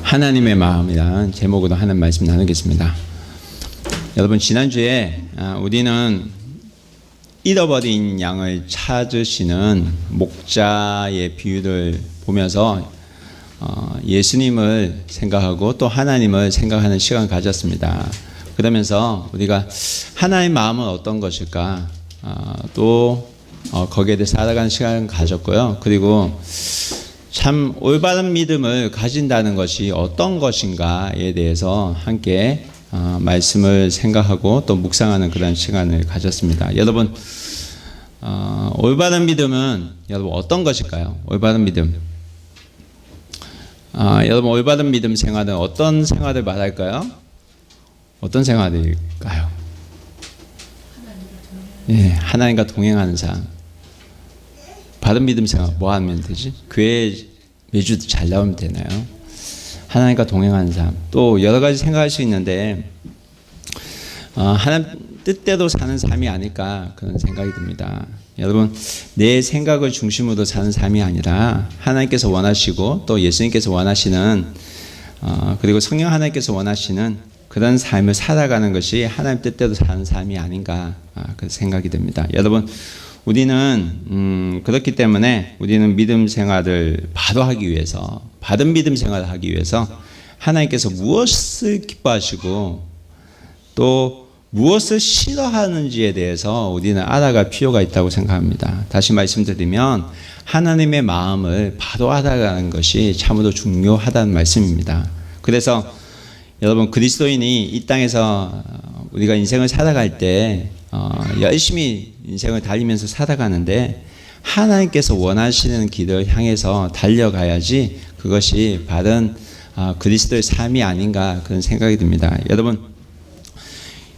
하나님의 마음이라는 제목으로 하는 말씀 나누겠습니다. 여러분, 지난주에 우리는 잃어버린 양을 찾으시는 목자의 비유를 보면서 예수님을 생각하고 또 하나님을 생각하는 시간을 가졌습니다. 그러면서 우리가 하나님의 마음은 어떤 것일까, 또 거기에 대해서 알아가는 시간을 가졌고요. 그리고 참 올바른 믿음을 가진다는 것이 어떤 것인가에 대해서 함께 말씀을 생각하고 또 묵상하는 그런 시간을 가졌습니다. 여러분, 올바른 믿음은 여러분 어떤 것일까요? 올바른 믿음. 여러분, 올바른 믿음 생활은 어떤 생활을 말할까요? 어떤 생활일까요? 하나님과 동행하는 삶. 바른 믿음 생활 뭐 하면 되지? 교회 매주 잘 나오면 되나요? 하나님과 동행하는 삶. 또 여러 가지 생각할 수 있는데 하나님 뜻대로 사는 삶이 아닐까 그런 생각이 듭니다. 여러분, 내 생각을 중심으로 사는 삶이 아니라 하나님께서 원하시고 또 예수님께서 원하시는 그리고 성령 하나님께서 원하시는 그런 삶을 살아가는 것이 하나님 뜻대로 사는 삶이 아닌가 그 생각이 듭니다. 여러분, 우리는 그렇기 때문에 우리는 믿음 생활을 바로 하기 위해서, 바른 믿음 생활을 하기 위해서 하나님께서 무엇을 기뻐하시고 또 무엇을 싫어하는지에 대해서 우리는 알아갈 필요가 있다고 생각합니다. 다시 말씀드리면 하나님의 마음을 바로 알아가는 것이 참으로 중요하다는 말씀입니다. 그래서 여러분, 그리스도인이 이 땅에서 우리가 인생을 살아갈 때 열심히 인생을 달리면서 살아가는데 하나님께서 원하시는 길을 향해서 달려가야지 그것이 바른 그리스도의 삶이 아닌가 그런 생각이 듭니다. 여러분,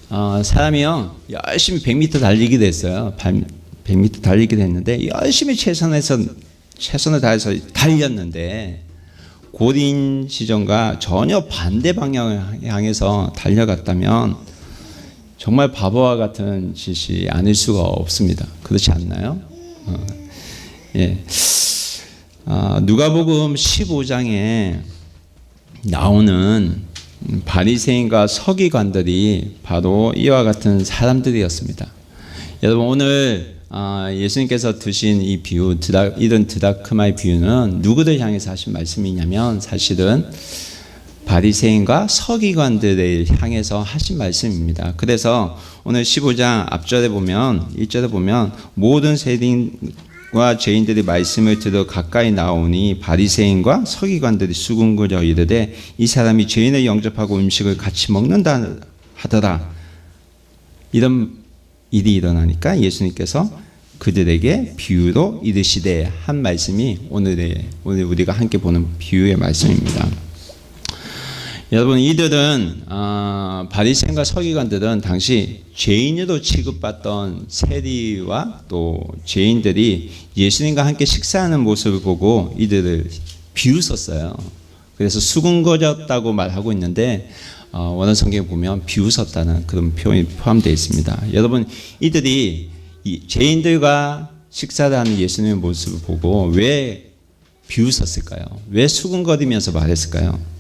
사람이요 열심히 100m 달리기도 했어요. 100m 달리기도 했는데 열심히 최선을 다해서 달렸는데 고린 지점과 전혀 반대 방향을 향해서 달려갔다면 정말 바보와 같은 짓이 아닐 수가 없습니다. 그렇지 않나요? 누가복음 15장에 나오는 바리새인과 서기관들이 바로 이와 같은 사람들이었습니다. 여러분, 오늘 예수님께서 드신 이 비유, 이런 드라크마의 비유는 누구를 향해서 하신 말씀이냐면 사실은 바리새인과 서기관들을 향해서 하신 말씀입니다. 그래서 오늘 15장 앞절에 보면 1절에 보면 모든 세리와 죄인들이 말씀을 들어 가까이 나오니 바리새인과 서기관들이 수군거려 이르되 이 사람이 죄인을 영접하고 음식을 같이 먹는다 하더라. 이런 일이 일어나니까 예수님께서 그들에게 비유로 이르시되 한 말씀이 오늘 우리가 함께 보는 비유의 말씀입니다. 여러분, 이들은 바리새인과 서기관들은 당시 죄인으로 취급받던 세리와 또 죄인들이 예수님과 함께 식사하는 모습을 보고 이들을 비웃었어요. 그래서 수군거렸다고 말하고 있는데 원어 성경에 보면 비웃었다는 그런 표현이 포함되어 있습니다. 여러분, 이들이 죄인들과 식사를 하는 예수님의 모습을 보고 왜 비웃었을까요? 왜 수군거리면서 말했을까요?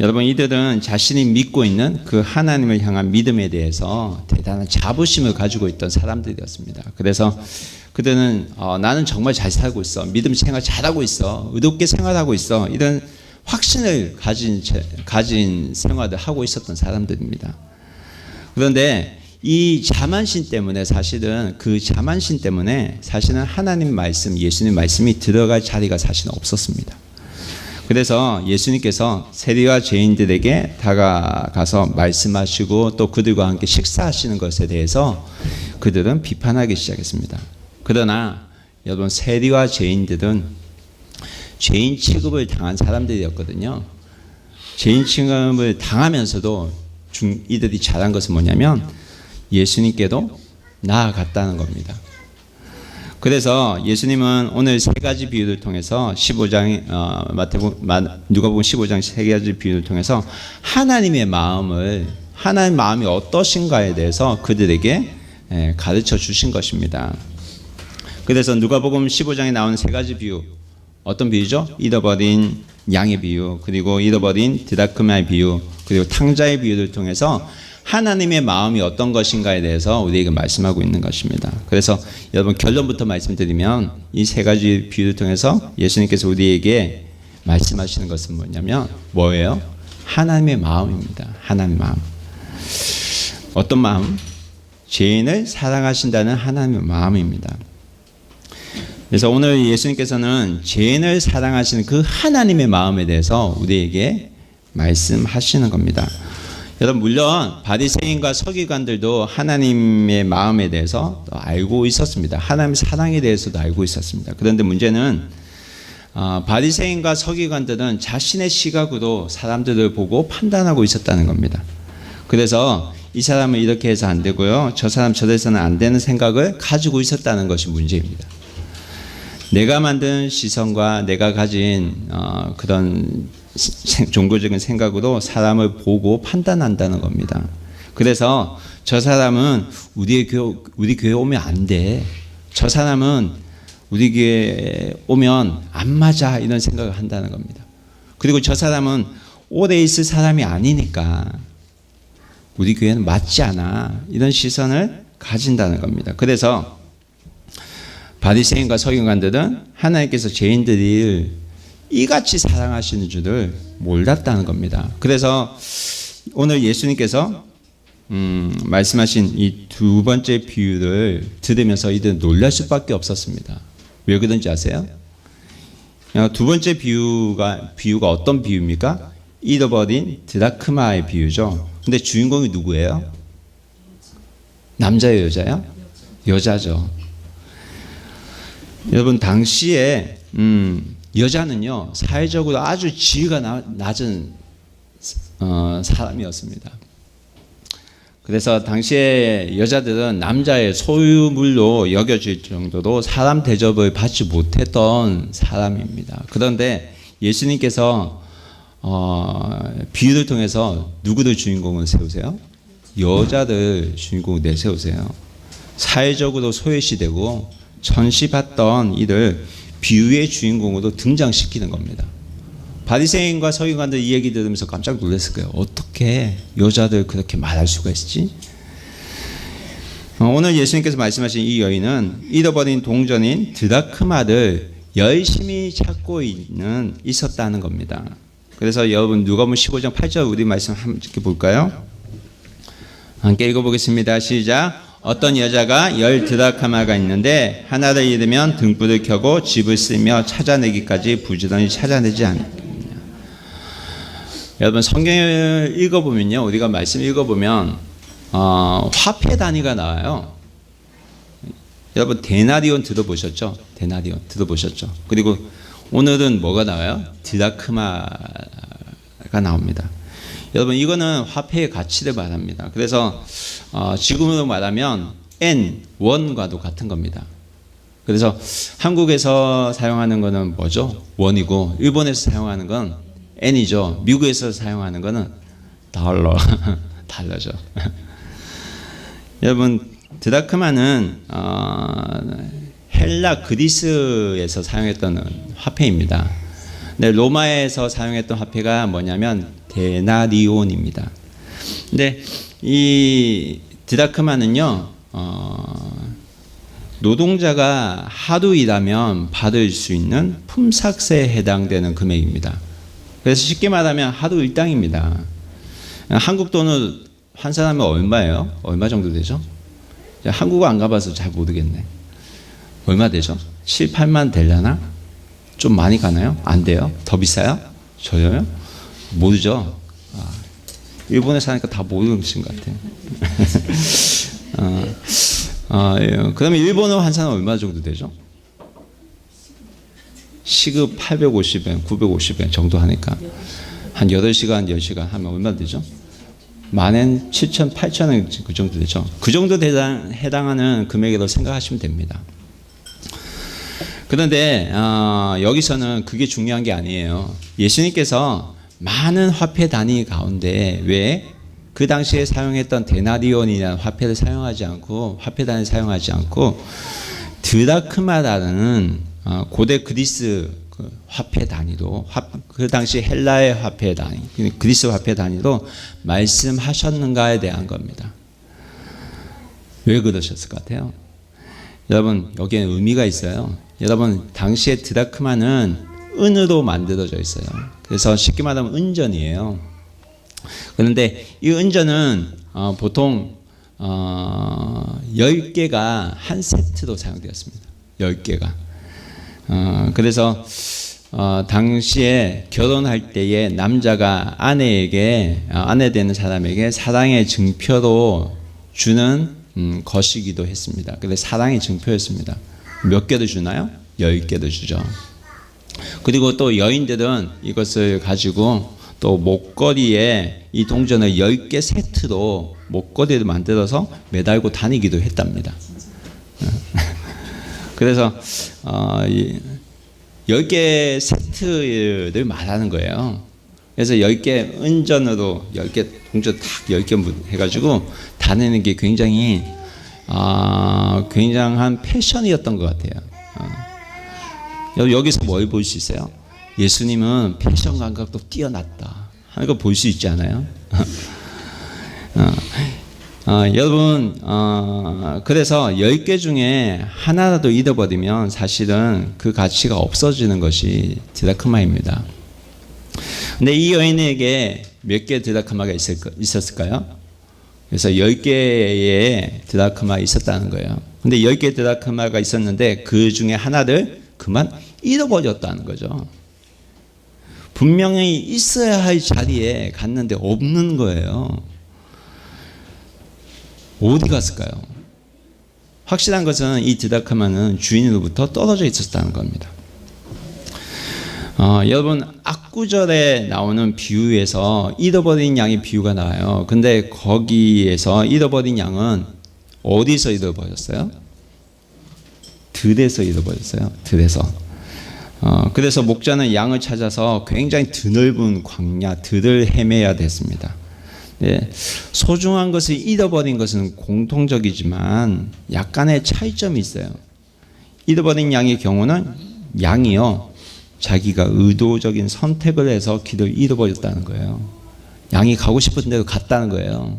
여러분, 이들은 자신이 믿고 있는 그 하나님을 향한 믿음에 대해서 대단한 자부심을 가지고 있던 사람들이었습니다. 그래서 그들은 나는 정말 잘 살고 있어, 믿음 생활 잘하고 있어, 의롭게 생활하고 있어, 이런 확신을 가진 생활을 하고 있었던 사람들입니다. 그런데 이 자만심 때문에 사실은 하나님 말씀, 예수님 말씀이 들어갈 자리가 사실은 없었습니다. 그래서 예수님께서 세리와 죄인들에게 다가가서 말씀하시고 또 그들과 함께 식사하시는 것에 대해서 그들은 비판하기 시작했습니다. 그러나 여러분, 세리와 죄인들은 죄인 취급을 당한 사람들이었거든요. 죄인 취급을 당하면서도 이들이 잘한 것은 뭐냐면 예수님께도 나아갔다는 겁니다. 그래서 예수님은 오늘 세 가지 비유를 통해서 15장 누가복음 15장 세 가지 비유를 통해서 하나님의 마음이 어떠신가에 대해서 그들에게 가르쳐 주신 것입니다. 그래서 누가복음 15장에 나오는 세 가지 비유, 어떤 비유죠? 잃어버린 양의 비유, 그리고 잃어버린 드라크마의 비유, 그리고 탕자의 비유를 통해서 하나님의 마음이 어떤 것인가에 대해서 우리에게 말씀하고 있는 것입니다. 그래서 여러분 결론부터 말씀드리면 이 세 가지 비유를 통해서 예수님께서 우리에게 말씀하시는 것은 뭐냐면 뭐예요? 하나님의 마음입니다. 하나님의 마음. 어떤 마음? 죄인을 사랑하신다는 하나님의 마음입니다. 그래서 오늘 예수님께서는 죄인을 사랑하시는 그 하나님의 마음에 대해서 우리에게 말씀하시는 겁니다. 여러분 물론 바리새인과 서기관들도 하나님의 마음에 대해서 알고 있었습니다. 하나님의 사랑에 대해서도 알고 있었습니다. 그런데 문제는 바리새인과 서기관들은 자신의 시각으로 사람들을 보고 판단하고 있었다는 겁니다. 그래서 이 사람은 이렇게 해서 안 되고요, 저 사람 저래서는 안 되는 생각을 가지고 있었다는 것이 문제입니다. 내가 만든 시선과 내가 가진 그런 종교적인 생각으로 사람을 보고 판단한다는 겁니다. 그래서 저 사람은 우리 교회 오면 안 돼. 저 사람은 우리 교회 오면 안 맞아. 이런 생각을 한다는 겁니다. 그리고 저 사람은 오래 있을 사람이 아니니까 우리 교회는 맞지 않아. 이런 시선을 가진다는 겁니다. 그래서 바리새인과 서기관들은 하나님께서 죄인들을 이같이 사랑하시는 줄을 몰랐다는 겁니다. 그래서 오늘 예수님께서 말씀하신 이 두 번째 비유를 들으면서 이들은 놀랄 수밖에 없었습니다. 왜 그런지 아세요? 두 번째 비유가 어떤 비유입니까? 잃어버린 드라크마의 비유죠. 근데 주인공이 누구예요? 남자예요, 여자예요? 여자죠. 여러분 당시에 여자는요 사회적으로 아주 지위가 낮은 사람이었습니다. 그래서 당시에 여자들은 남자의 소유물로 여겨질 정도로 사람 대접을 받지 못했던 사람입니다. 그런데 예수님께서 비유를 통해서 누구를 주인공으로 세우세요? 여자들 주인공으로 내세우세요. 사회적으로 소외시되고 전시받던 이들 비유의 주인공으로 등장시키는 겁니다. 바리새인과 서기관들 이 얘기 들으면서 깜짝 놀랐을 거예요. 어떻게 여자들 그렇게 말할 수가 있지? 오늘 예수님께서 말씀하신 이 여인은 잃어버린 동전인 드라크마를 열심히 찾고 있었다는 겁니다. 그래서 여러분 누가복음 15장 8절 우리 말씀 함께 볼까요? 함께 읽어보겠습니다. 시작. 어떤 여자가 10 드라크마가 있는데 하나를 잃으면 등불을 켜고 집을 쓰며 찾아내기까지 부지런히 찾아내지 않겠느냐. 여러분 성경을 읽어보면요, 우리가 말씀 읽어보면 화폐 단위가 나와요. 여러분 데나리온 들어보셨죠? 데나리온 들어보셨죠? 그리고 오늘은 뭐가 나와요? 드라크마가 나옵니다. 여러분 이거는 화폐의 가치를 말합니다. 그래서 지금으로 말하면 N, 원과도 같은 겁니다. 그래서 한국에서 사용하는 거는 뭐죠? 원이고 일본에서 사용하는 건 N이죠. 미국에서 사용하는 거는 달러죠. 여러분 드라크마는 헬라 그리스에서 사용했던 화폐입니다. 근데 로마에서 사용했던 화폐가 뭐냐면 데나리온입니다. 근데 이 드라크마는요, 노동자가 하루 일하면 받을 수 있는 품삯에 해당되는 금액입니다. 그래서 쉽게 말하면 하루 일당입니다. 한국 돈을 환산하면 얼마예요? 얼마 정도 되죠? 한국어 안 가봐서 잘 모르겠네. 얼마 되죠? 7, 8만 되려나? 좀 많이 가나요? 안 돼요? 더 비싸요? 저요? 모르죠? 일본에 사니까 다 모르는 것 같아요. 그러면 일본어 환산은 얼마 정도 되죠? 시급 850엔, 950엔 정도 하니까 한 8시간, 10시간 하면 얼마 되죠? 만엔 7천, 8천엔 그 정도 되죠. 그 정도 해당하는 금액으로 생각하시면 됩니다. 그런데 여기서는 그게 중요한 게 아니에요. 예수님께서 많은 화폐 단위 가운데 왜 그 당시에 사용했던 데나리온이라는 화폐를 사용하지 않고 화폐 단위를 사용하지 않고 드라크마라는 고대 그리스 그 화폐 단위도 그 당시 헬라의 화폐 단위, 그리스 화폐 단위도 말씀하셨는가에 대한 겁니다. 왜 그러셨을 것 같아요? 여러분, 여기에 의미가 있어요. 여러분, 당시에 드라크마는 은으로 만들어져 있어요. 그래서 쉽게 말하면 은전이에요. 그런데 이 은전은 보통 10개가 한 세트로 사용되었습니다. 10개가. 그래서 당시에 결혼할 때에 남자가 아내에게, 아내 되는 사람에게 사랑의 증표로 주는 것이기도 했습니다. 근데 사랑의 증표였습니다. 몇 개도 주나요? 10개도 주죠. 그리고 또 여인들은 이것을 가지고 또 목걸이에 이 동전을 10개 세트로 목걸이를 만들어서 매달고 다니기도 했답니다. 그래서 10개 세트를 말하는 거예요. 그래서 10개 은전으로 10개 동전 딱 10개 해가지고 다니는 게 굉장히 굉장한 패션이었던 것 같아요. 여기서 뭘 볼 수 있어요? 예수님은 패션 감각도 뛰어났다 하는 거 볼 수 있지 않아요? 여러분, 그래서 10개 중에 하나라도 잃어버리면 사실은 그 가치가 없어지는 것이 드라크마입니다. 근데 이 여인에게 몇 개 드라크마가 있었을까요? 그래서 10개의 드라크마가 있었다는 거예요. 근데 10개 드라크마가 있었는데 그 중에 하나를 그만 잃어버렸다는 거죠. 분명히 있어야 할 자리에 갔는데 없는 거예요. 어디 갔을까요? 확실한 것은 이 드라크마는 주인으로부터 떨어져 있었다는 겁니다. 여러분, 악구절에 나오는 비유에서 잃어버린 양의 비유가 나와요. 근데 거기에서 잃어버린 양은 어디서 잃어버렸어요? 들에서 잃어버렸어요. 들에서. 그래서 목자는 양을 찾아서 굉장히 드넓은 광야, 들을 헤매야 됐습니다. 네, 소중한 것을 잃어버린 것은 공통적이지만 약간의 차이점이 있어요. 잃어버린 양의 경우는 양이요, 자기가 의도적인 선택을 해서 길을 잃어버렸다는 거예요. 양이 가고 싶은 데로 갔다는 거예요.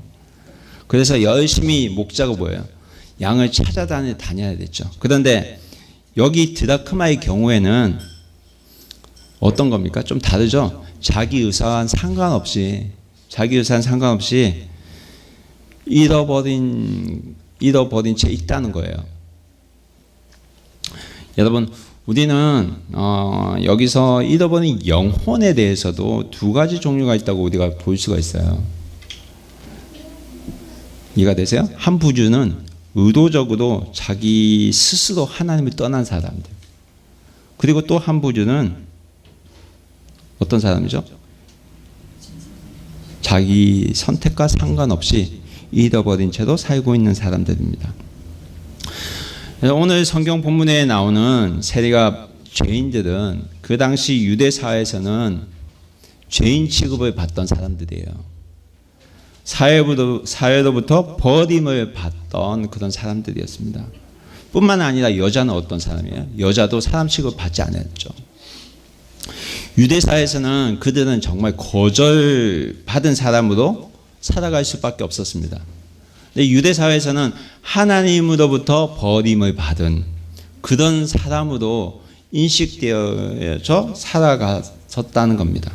그래서 열심히 목자가 뭐예요? 양을 찾아다녀야 됐죠. 그런데 여기 드라크마의 경우에는 어떤 겁니까? 좀 다르죠? 자기 의사와 상관없이 잃어버린 채 있다는 거예요. 여러분, 우리는 여기서 잃어버린 영혼에 대해서도 두 가지 종류가 있다고 우리가 볼 수가 있어요. 이해가 되세요? 한 부류는 의도적으로 자기 스스로 하나님을 떠난 사람들. 그리고 또 한 부류는 어떤 사람이죠? 자기 선택과 상관없이 잃어버린 채로 살고 있는 사람들입니다. 오늘 성경 본문에 나오는 세리가 죄인들은 그 당시 유대 사회에서는 죄인 취급을 받던 사람들이에요. 사회로부터 버림을 받던 그런 사람들이었습니다. 뿐만 아니라 여자는 어떤 사람이에요? 여자도 사람 취급을 받지 않았죠. 유대 사회에서는 그들은 정말 거절받은 사람으로 살아갈 수밖에 없었습니다. 근데 유대 사회에서는 하나님으로부터 버림을 받은 그런 사람으로 인식되어져 살아갔었다는 겁니다.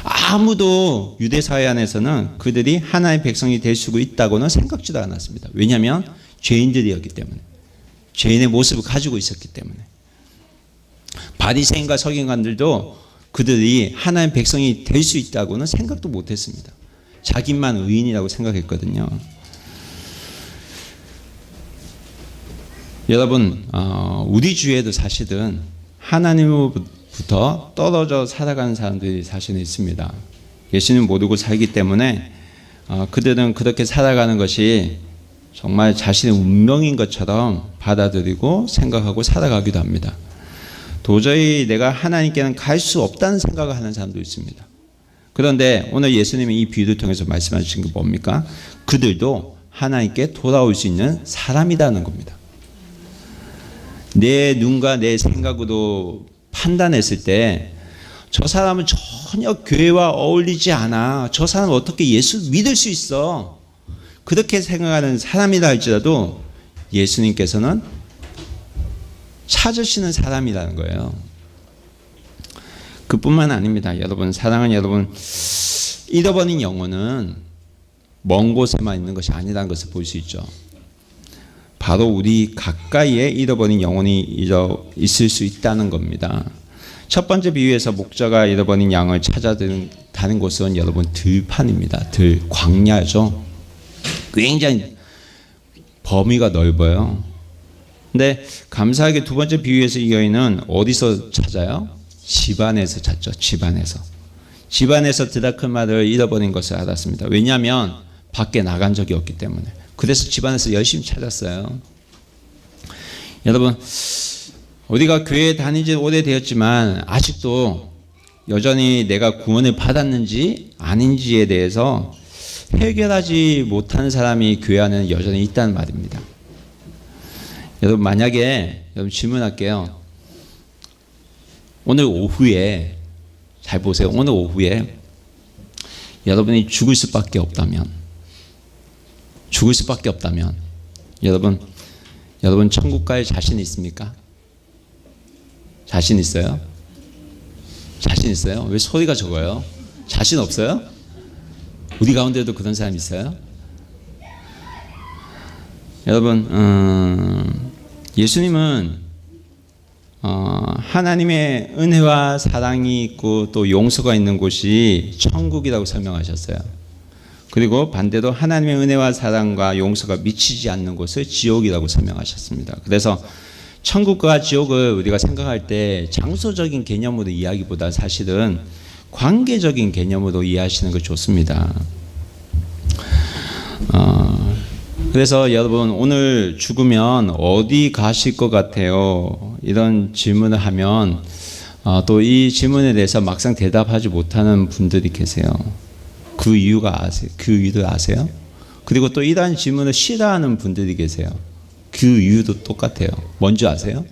아무도 유대 사회 안에서는 그들이 하나님의 백성이 될 수 있다고는 생각지도 않았습니다. 왜냐하면 죄인들이었기 때문에, 죄인의 모습을 가지고 있었기 때문에. 바리새인과 서기관들도 그들이 하나님의 백성이 될 수 있다고는 생각도 못했습니다. 자기만 의인이라고 생각했거든요. 여러분, 우리 주위에도 사실은 하나님으로부터 떨어져 살아가는 사람들이 사실은 있습니다. 예수님 모르고 살기 때문에 그들은 그렇게 살아가는 것이 정말 자신의 운명인 것처럼 받아들이고 생각하고 살아가기도 합니다. 도저히 내가 하나님께는 갈 수 없다는 생각을 하는 사람도 있습니다. 그런데 오늘 예수님이 이 비유를 통해서 말씀하신 게 뭡니까? 그들도 하나님께 돌아올 수 있는 사람이라는 겁니다. 내 눈과 내 생각으로 판단했을 때 저 사람은 전혀 교회와 어울리지 않아. 저 사람은 어떻게 예수 믿을 수 있어? 그렇게 생각하는 사람이라 할지라도 예수님께서는 찾으시는 사람이라는 거예요. 그뿐만 아닙니다. 여러분, 사랑하는 여러분, 잃어버린 영혼은 먼 곳에만 있는 것이 아니라는 것을 볼 수 있죠. 바로 우리 가까이에 잃어버린 영혼이 있을 수 있다는 겁니다. 첫 번째 비유에서 목자가 잃어버린 양을 찾아다니는 곳은 여러분 들판입니다. 광야죠. 굉장히 범위가 넓어요. 근데 감사하게 두 번째 비유에서 이 여인은 어디서 찾아요? 집안에서 찾죠. 집안에서 드라크마를 잃어버린 것을 알았습니다. 왜냐하면 밖에 나간 적이 없기 때문에. 그래서 집안에서 열심히 찾았어요. 여러분, 우리가 교회에 다닌 지 오래되었지만 아직도 여전히 내가 구원을 받았는지 아닌지에 대해서 해결하지 못한 사람이 교회 안에 여전히 있다는 말입니다. 여러분, 만약에 여러분 질문할게요. 오늘 오후에 잘 보세요. 오늘 오후에 여러분이 죽을 수밖에 없다면 여러분 천국 갈 자신 있습니까? 자신 있어요? 왜 소리가 적어요? 자신 없어요? 우리 가운데도 그런 사람 있어요? 여러분, 예수님은 하나님의 은혜와 사랑이 있고 또 용서가 있는 곳이 천국이라고 설명하셨어요. 그리고 반대로 하나님의 은혜와 사랑과 용서가 미치지 않는 곳을 지옥이라고 설명하셨습니다. 그래서 천국과 지옥을 우리가 생각할 때 장소적인 개념으로 이야기보다 사실은 관계적인 개념으로 이해하시는 게 좋습니다. 그래서 여러분, 오늘 죽으면 어디 가실 것 같아요? 이런 질문을 하면 또 이 질문에 대해서 막상 대답하지 못하는 분들이 계세요. 그 이유를 아세요? 그리고 또 이러한 질문을 싫어하는 분들이 계세요. 그 이유도 똑같아요. 뭔지 아세요?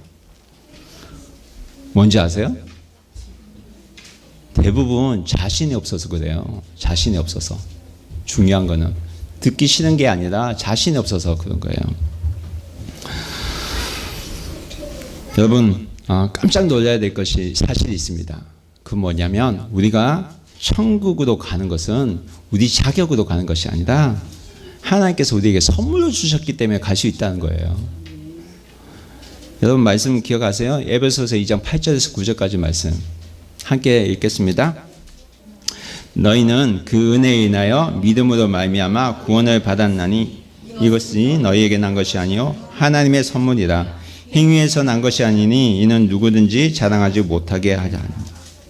대부분 자신이 없어서 그래요. 자신이 없어서. 중요한 거는 듣기 싫은 게 아니라 자신이 없어서 그런 거예요. 여러분, 깜짝 놀라야 될 것이 사실이 있습니다. 그 뭐냐면 우리가 천국으로 가는 것은 우리 자격으로 가는 것이 아니라 하나님께서 우리에게 선물로 주셨기 때문에 갈 수 있다는 거예요. 여러분, 말씀 기억하세요? 에베소서 2장 8절에서 9절까지 말씀 함께 읽겠습니다. 너희는 그 은혜에 인하여 믿음으로 말미암아 구원을 받았나니 이것이 너희에게 난 것이 아니요 하나님의 선물이라. 행위에서 난 것이 아니니 이는 누구든지 자랑하지 못하게 하자.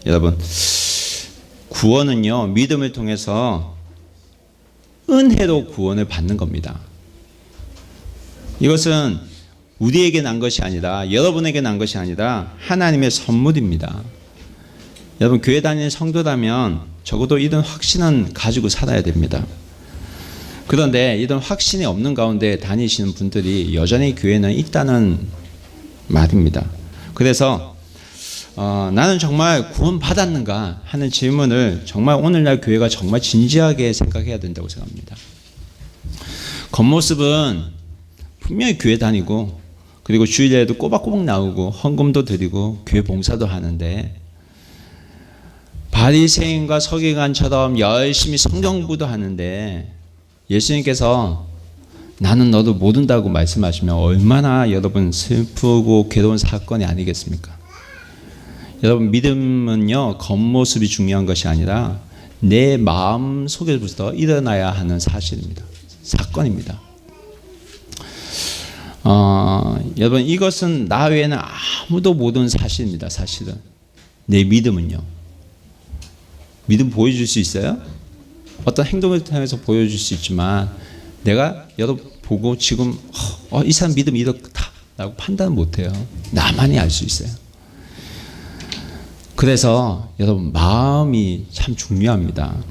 여러분, 구원은요, 믿음을 통해서 은혜로 구원을 받는 겁니다. 이것은 우리에게 난 것이 아니라, 여러분에게 난 것이 아니라 하나님의 선물입니다. 여러분, 교회 다니는 성도라면 적어도 이런 확신은 가지고 살아야 됩니다. 그런데 이런 확신이 없는 가운데 다니시는 분들이 여전히 교회는 있다는 말입니다. 그래서 나는 정말 구원받았는가 하는 질문을 정말 오늘날 교회가 정말 진지하게 생각해야 된다고 생각합니다. 겉모습은 분명히 교회 다니고 그리고 주일에도 꼬박꼬박 나오고 헌금도 드리고 교회 봉사도 하는데 바리새인과 서기관처럼 열심히 성경 공부도 하는데 예수님께서 나는 너도 모른다고 말씀하시면 얼마나 여러분 슬프고 괴로운 사건이 아니겠습니까? 여러분, 믿음은요, 겉모습이 중요한 것이 아니라 내 마음 속에부터 일어나야 하는 사실입니다. 사건입니다. 여러분, 이것은 나 외에는 아무도 모르는 사실입니다. 사실은 내 믿음은요. 믿음 보여줄 수 있어요? 어떤 행동을 통해서 보여줄 수 있지만 내가 여러분 보고 지금 이 사람 믿음 이렇다 라고 판단은 못해요. 나만이 알 수 있어요. 그래서 여러분, 마음이 참 중요합니다.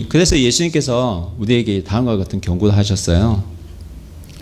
그래서 예수님께서 우리에게 다음과 같은 경고를 하셨어요.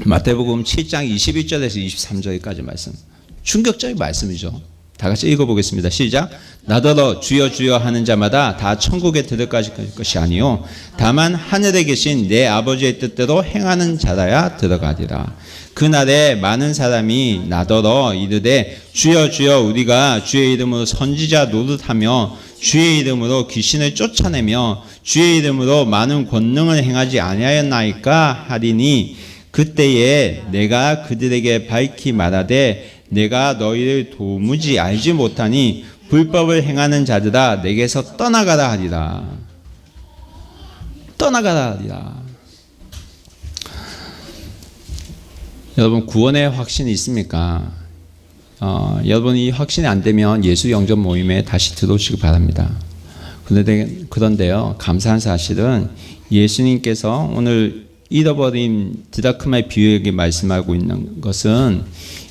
마태복음 7장 21절에서 23절까지 말씀. 충격적인 말씀이죠. 다 같이 읽어보겠습니다. 시작. 나더러 주여 주여 하는 자마다 다 천국에 들어갈 것이 아니요 다만 하늘에 계신 내 아버지의 뜻대로 행하는 자라야 들어가리라. 그날에 많은 사람이 나더러 이르되 주여 주여 우리가 주의 이름으로 선지자 노릇하며 주의 이름으로 귀신을 쫓아내며 주의 이름으로 많은 권능을 행하지 아니하였나이까 하리니 그때에 내가 그들에게 밝히 말하되 내가 너희를 도무지 알지 못하니 불법을 행하는 자들아 내게서 떠나가라 하리라. 떠나가라 하리라. 여러분 구원의 확신이 있습니까? 여러분 이 확신이 안 되면 예수 영접 모임에 다시 들어오시기 바랍니다. 그런데요 감사한 사실은 예수님께서 오늘 잃어버린 드라크마의 비유에게 말씀하고 있는 것은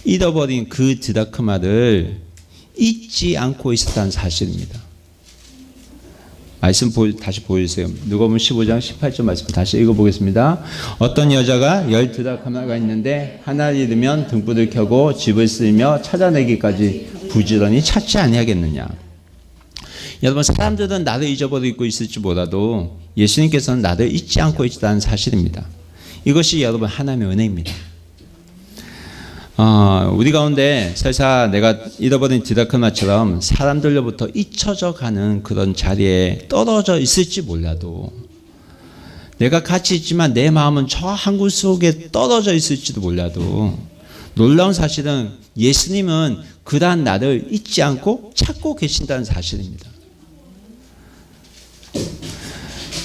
잃어버린 그 드라크마를 잊지 않고 있었다는 사실입니다. 말씀 다시 보여주세요. 누가복음 15장 18절 말씀 다시 읽어보겠습니다. 어떤 여자가 10 드라크마가 있는데 하나를 잃으면 등불을 켜고 집을 쓸며 찾아내기까지 부지런히 찾지 아니하겠느냐. 여러분 사람들은 나를 잊어버리고 있을지 몰라도 예수님께서는 나를 잊지 않고 있다는 사실입니다. 이것이 여러분 하나님의 은혜입니다. 우리 가운데 설사 내가 잃어버린 드라크마처럼 사람들로부터 잊혀져 가는 그런 자리에 떨어져 있을지 몰라도 내가 같이 있지만 내 마음은 저 한 곳 속에 떨어져 있을지도 몰라도 놀라운 사실은 예수님은 그러한 나를 잊지 않고 찾고 계신다는 사실입니다.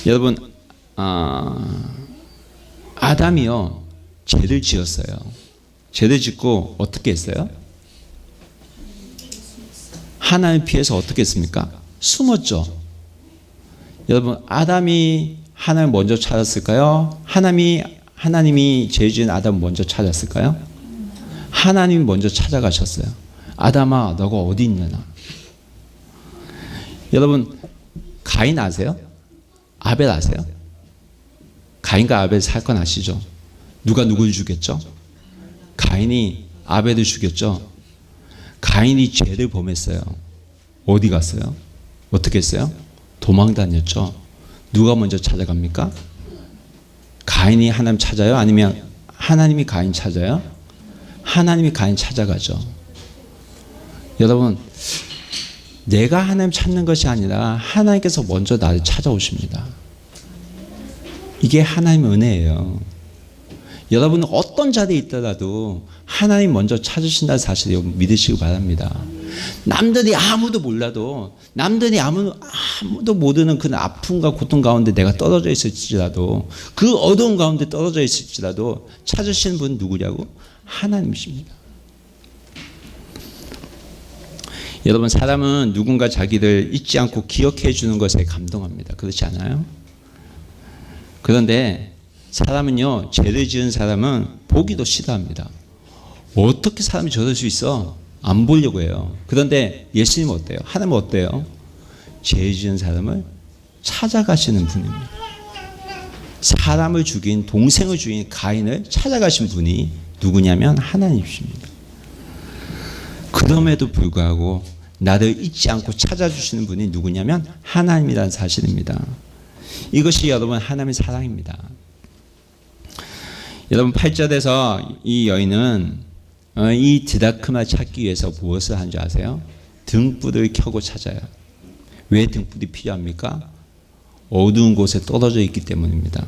여러분 아담이요 죄를 지었어요. 죄를 짓고 어떻게 했어요? 하나님 피해서 어떻게 했습니까? 숨었죠. 여러분 아담이 하나님 먼저 찾았을까요? 하나님이 죄 지은 아담 먼저 찾았을까요? 하나님이 먼저 찾아가셨어요. 아담아 너가 어디 있느냐. 여러분 가인 아세요? 아벨 아세요? 가인과 아벨 사건 아시죠? 누가 누굴 죽였죠? 가인이 아벨을 죽였죠. 가인이 죄를 범했어요. 어디 갔어요? 어떻게 했어요? 도망 다녔죠. 누가 먼저 찾아갑니까? 가인이 하나님 찾아요? 아니면 하나님이 가인 찾아요? 하나님이 가인 찾아가죠. 여러분 내가 하나님 찾는 것이 아니라 하나님께서 먼저 나를 찾아오십니다. 이게 하나님의 은혜예요. 여러분은 어떤 자리에 있더라도 하나님 먼저 찾으신다는 사실을 믿으시기 바랍니다. 남들이 아무도 몰라도 남들이 아무도 모르는 그 아픔과 고통 가운데 내가 떨어져 있을지라도 그 어두운 가운데 떨어져 있을지라도 찾으시는 분은 누구냐고? 하나님이십니다. 여러분 사람은 누군가 자기를 잊지 않고 기억해 주는 것에 감동합니다. 그렇지 않아요? 그런데 사람은요 죄를 지은 사람은 보기도 싫어합니다. 어떻게 사람이 저럴 수 있어? 안 보려고 해요. 그런데 예수님은 어때요? 하나님은 어때요? 죄 지은 사람을 찾아가시는 분입니다. 사람을 죽인 동생을 죽인 가인을 찾아가신 분이 누구냐면 하나님이십니다. 그럼에도 불구하고 나를 잊지 않고 찾아주시는 분이 누구냐면 하나님이라는 사실입니다. 이것이 여러분 하나님의 사랑입니다. 여러분 8절에서 이 여인은 이 드라크마 찾기 위해서 무엇을 한 줄 아세요? 등불을 켜고 찾아요. 왜 등불이 필요합니까? 어두운 곳에 떨어져 있기 때문입니다.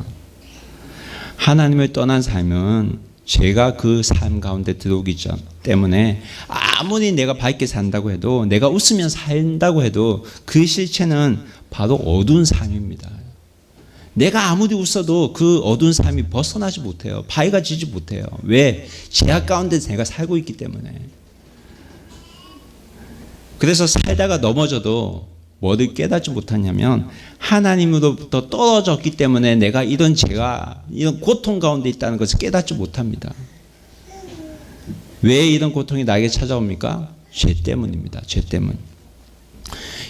하나님을 떠난 삶은 죄가 그 삶 가운데 들어오기 때문에 아무리 내가 밝게 산다고 해도 내가 웃으며 산다고 해도 그 실체는 바로 어두운 삶입니다. 내가 아무리 웃어도 그 어두운 삶이 벗어나지 못해요. 밝아지지 못해요. 왜? 죄악 가운데 내가 살고 있기 때문에. 그래서 살다가 넘어져도 뭐를 깨닫지 못하냐면 하나님으로부터 떨어졌기 때문에 내가 이런 죄가 이런 고통 가운데 있다는 것을 깨닫지 못합니다. 왜 이런 고통이 나에게 찾아옵니까? 죄 때문입니다. 죄 때문.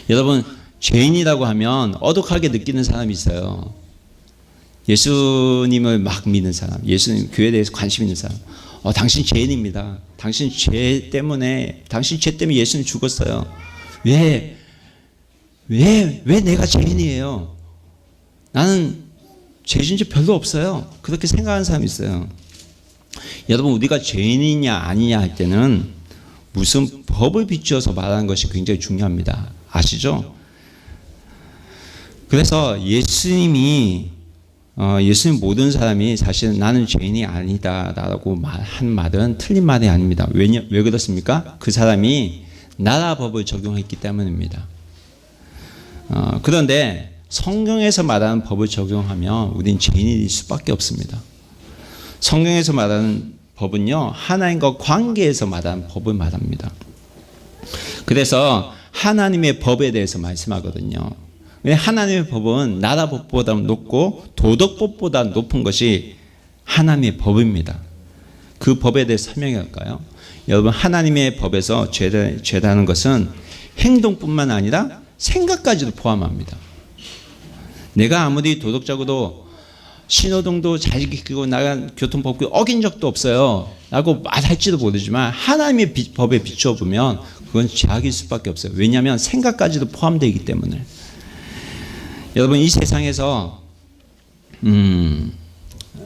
여러분 죄인이라고 하면 어둑하게 느끼는 사람이 있어요. 예수님을 막 믿는 사람, 예수님 교회에 대해서 관심 있는 사람. 당신 죄인입니다. 당신 죄 때문에 예수님 죽었어요. 왜 내가 죄인이에요? 나는 죄진 지 별로 없어요. 그렇게 생각하는 사람이 있어요. 여러분, 우리가 죄인이냐 아니냐 할 때는 무슨 법을 비추어서 말하는 것이 굉장히 중요합니다. 아시죠? 그래서 예수님 모든 사람이 사실 나는 죄인이 아니다라고 한 말은 틀린 말이 아닙니다. 왜 그렇습니까? 그 사람이 나라 법을 적용했기 때문입니다. 그런데 성경에서 말하는 법을 적용하면 우린 죄인일 수밖에 없습니다. 성경에서 말하는 법은요, 하나님과 관계에서 말하는 법을 말합니다. 그래서 하나님의 법에 대해서 말씀하거든요. 하나님의 법은 나라 법보다 높고 도덕법보다 높은 것이 하나님의 법입니다. 그 법에 대해 설명해 볼까요? 여러분, 하나님의 법에서 죄라는 것은 행동뿐만 아니라 생각까지도 포함합니다. 내가 아무리 도덕적으로 신호등도 잘 지키고 나간 교통법규 어긴 적도 없어요 라고 말할지도 모르지만 하나님의 법에 비추어 보면 그건 죄악일 수밖에 없어요. 왜냐하면 생각까지도 포함되어 있기 때문에. 여러분, 이 세상에서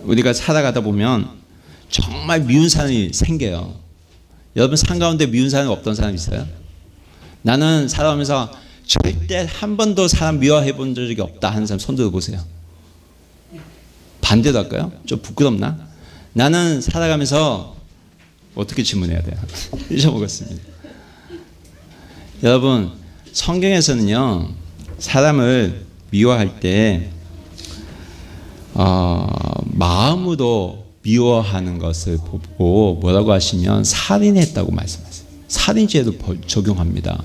우리가 살아가다 보면 정말 미운 사람이 생겨요. 여러분, 산 가운데 미운 사람이 없던 사람 있어요? 나는 살아오면서 절대 한 번도 사람 미워해 본 적이 없다 하는 사람 손 들어보세요. 반대로 할까요? 좀 부끄럽나? 나는 살아가면서 어떻게 질문해야 돼요? 잊어먹었습니다. 여러분, 성경에서는요, 사람을 미워할 때 마음으로 미워하는 것을 보고 뭐라고 하시면 살인했다고 말씀하세요. 살인죄도 적용합니다.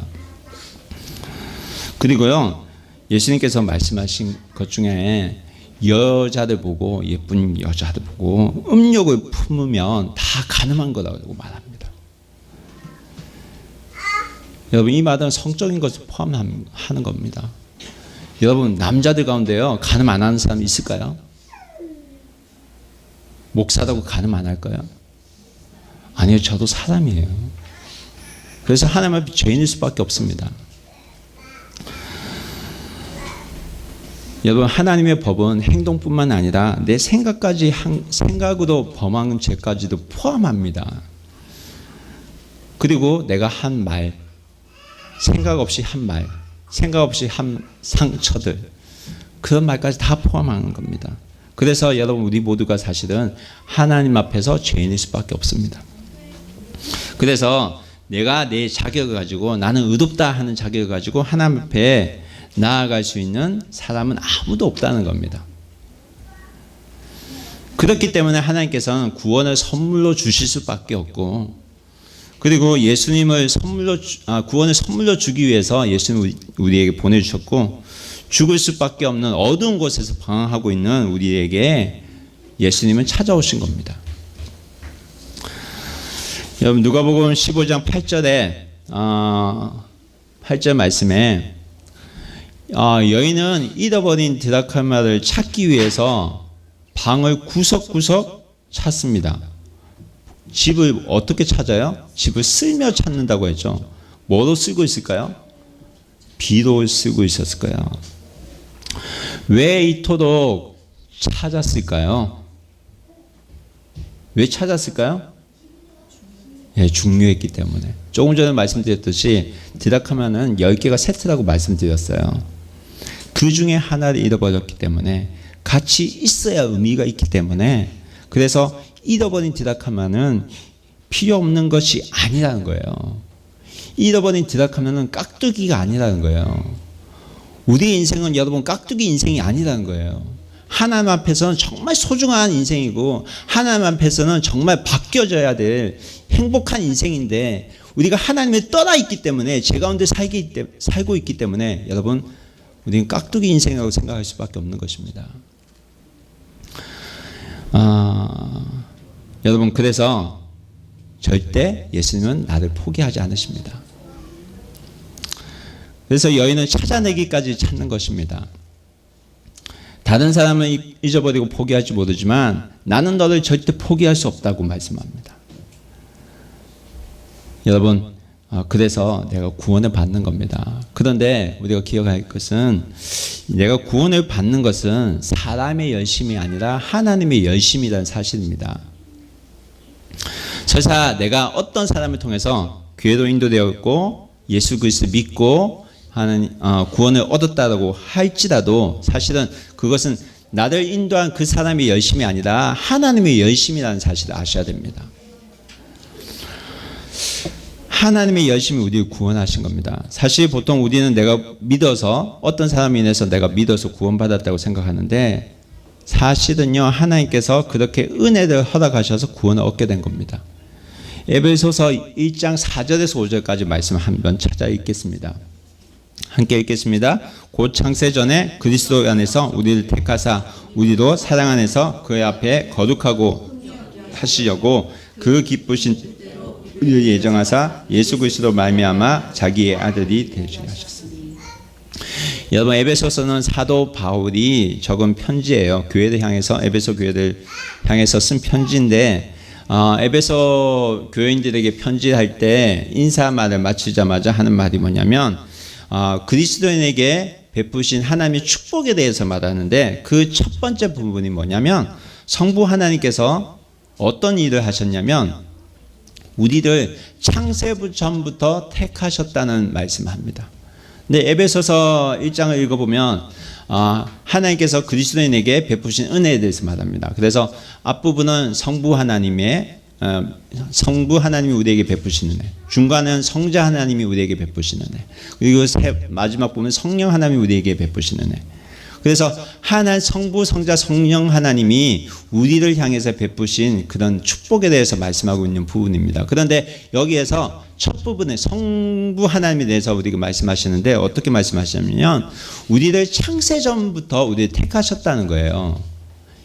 그리고요, 예수님께서 말씀하신 것 중에 여자들 보고, 예쁜 여자들 보고 음욕을 품으면 다 가늠한 거라고 말합니다. 여러분, 이 말은 성적인 것을 포함하는 겁니다. 여러분, 남자들 가운데요, 가늠 안 하는 사람 있을까요? 목사라고 가늠 안 할까요? 아니요, 저도 사람이에요. 그래서 하나님 앞에 죄인일 수밖에 없습니다. 여러분, 하나님의 법은 행동뿐만 아니라 내 생각으로 범한 죄까지도 포함합니다. 그리고 내가 한 말, 생각 없이 한 말, 생각 없이 한 상처들, 그런 말까지 다 포함하는 겁니다. 그래서 여러분, 우리 모두가 사실은 하나님 앞에서 죄인일 수밖에 없습니다. 그래서 내가 내 자격을 가지고, 나는 의롭다 하는 자격을 가지고 하나님 앞에 나아갈 수 있는 사람은 아무도 없다는 겁니다. 그렇기 때문에 하나님께서는 구원을 선물로 주실 수밖에 없고, 그리고 예수님을 구원을 선물로 주기 위해서 예수님을 우리에게 보내주셨고, 죽을 수밖에 없는 어두운 곳에서 방황하고 있는 우리에게 예수님은 찾아오신 겁니다. 여러분, 누가복음 15장 8절에 8절 말씀에 여인은 잃어버린 드라크마를 찾기 위해서 방을 구석구석 찾습니다. 집을 어떻게 찾아요? 집을 쓸며 찾는다고 했죠. 뭐로 쓰고 있을까요? 비로 쓰고 있었을 거예요. 왜 이토록 찾았을까요? 왜 찾았을까요? 예, 중요했기 때문에. 조금 전에 말씀드렸듯이 드라크마는 10개가 세트라고 말씀드렸어요. 그 중에 하나를 잃어버렸기 때문에, 같이 있어야 의미가 있기 때문에, 그래서 잃어버린 드라크마는 필요 없는 것이 아니라는 거예요. 잃어버린 드라크마는 깍두기가 아니라는 거예요. 우리의 인생은 여러분 깍두기 인생이 아니라는 거예요. 하나님 앞에서는 정말 소중한 인생이고, 하나님 앞에서는 정말 바뀌어져야 될 행복한 인생인데, 우리가 하나님을 떠나 있기 때문에, 죄 가운데 살고 있기 때문에 여러분, 우리는 깍두기 인생이라고 생각할 수밖에 없는 것입니다. 여러분, 그래서 절대 예수님은 나를 포기하지 않으십니다. 그래서 여인은 찾아내기까지 찾는 것입니다. 다른 사람은 잊어버리고 포기할지 모르지만 나는 너를 절대 포기할 수 없다고 말씀합니다. 여러분, 그래서 내가 구원을 받는 겁니다. 그런데 우리가 기억할 것은 내가 구원을 받는 것은 사람의 열심이 아니라 하나님의 열심이라는 사실입니다. 설사 내가 어떤 사람을 통해서 교회로 인도되었고 예수 그리스도 믿고 하는 구원을 얻었다고 할지라도 사실은 그것은 나를 인도한 그 사람의 열심이 아니라 하나님의 열심이라는 사실을 아셔야 됩니다. 하나님의 열심이 우리를 구원하신 겁니다. 사실 보통 우리는 내가 믿어서 어떤 사람이 인해서 내가 믿어서 구원받았다고 생각하는데 사실은요 하나님께서 그렇게 은혜를 허락하셔서 구원을 얻게 된 겁니다. 에베소서 1장 4절에서 5절까지 말씀 한번 찾아 읽겠습니다. 함께 읽겠습니다. 곧 창세전에 그리스도 안에서 우리를 택하사 우리도 사랑 안에서 그의 앞에 거룩하고 하시려고 그 기쁘신 우리를 예정하사 예수 그리스도 말미암아 자기의 아들이 되시게 하셨습니다. 여러분 에베소서는 사도 바울이 적은 편지예요. 교회를 향해서 에베소 교회를 향해서 쓴 편지인데 에베소 교인들에게 편지할 때 인사말을 마치자마자 하는 말이 뭐냐면 그리스도인에게 베푸신 하나님의 축복에 대해서 말하는데 그 첫 번째 부분이 뭐냐면 성부 하나님께서 어떤 일을 하셨냐면 우리를 창세 전부터 택하셨다는 말씀을 합니다. 근데 에베소서 1장을 읽어보면 하나님께서 그리스도인에게 베푸신 은혜에 대해서 말합니다. 그래서 앞부분은 성부 하나님이 우리에게 베푸시는 은혜, 중간은 성자 하나님이 우리에게 베푸시는 은혜, 그리고 마지막 부분은 성령 하나님이 우리에게 베푸시는 은혜. 그래서 하나님 성부 성자 성령 하나님이 우리를 향해서 베푸신 그런 축복에 대해서 말씀하고 있는 부분입니다. 그런데 여기에서 첫 부분에 성부 하나님에 대해서 우리가 말씀하시는데 어떻게 말씀하시냐면 우리를 창세 전부터 우리를 택하셨다는 거예요.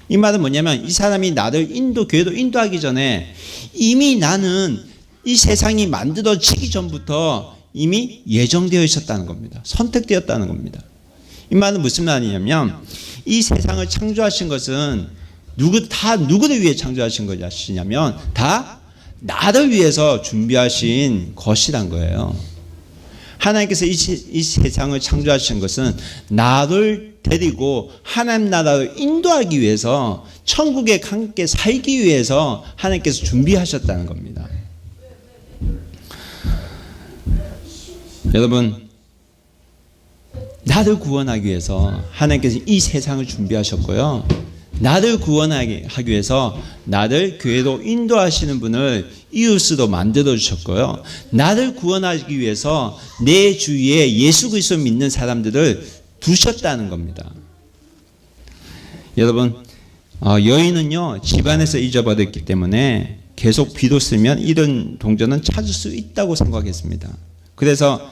이 말은 뭐냐면 이 사람이 나를 교회로 인도하기 전에 이미 나는 이 세상이 만들어지기 전부터 이미 예정되어 있었다는 겁니다. 선택되었다는 겁니다. 이 말은 무슨 말이냐면 이 세상을 창조하신 것은 누구를 위해 창조하신 것이냐면 다 나를 위해서 준비하신 것이란 거예요. 하나님께서 이 세상을 창조하신 것은 나를 데리고 하나님 나라를 인도하기 위해서 천국에 함께 살기 위해서 하나님께서 준비하셨다는 겁니다. 여러분 나를 구원하기 위해서 하나님께서 이 세상을 준비하셨고요. 나를 구원하기 위해서 나를 교회로 인도하시는 분을 이웃으로 만들어 주셨고요. 나를 구원하기 위해서 내 주위에 예수 그리스도 믿는 사람들을 두셨다는 겁니다. 여러분 여인은요 집안에서 잊어버렸기 때문에 계속 비도 쓰면 이런 동전은 찾을 수 있다고 생각했습니다. 그래서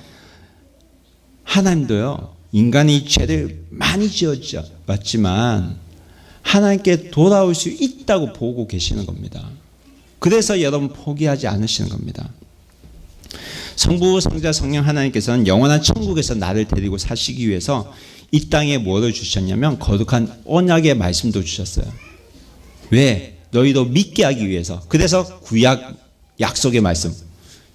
하나님도요 인간이 죄를 많이 지었지만 하나님께 돌아올 수 있다고 보고 계시는 겁니다. 그래서 여러분 포기하지 않으시는 겁니다. 성부 성자 성령 하나님께서는 영원한 천국에서 나를 데리고 사시기 위해서 이 땅에 뭐를 주셨냐면 거룩한 언약의 말씀도 주셨어요. 왜? 너희도 믿게 하기 위해서. 그래서 구약 약속의 말씀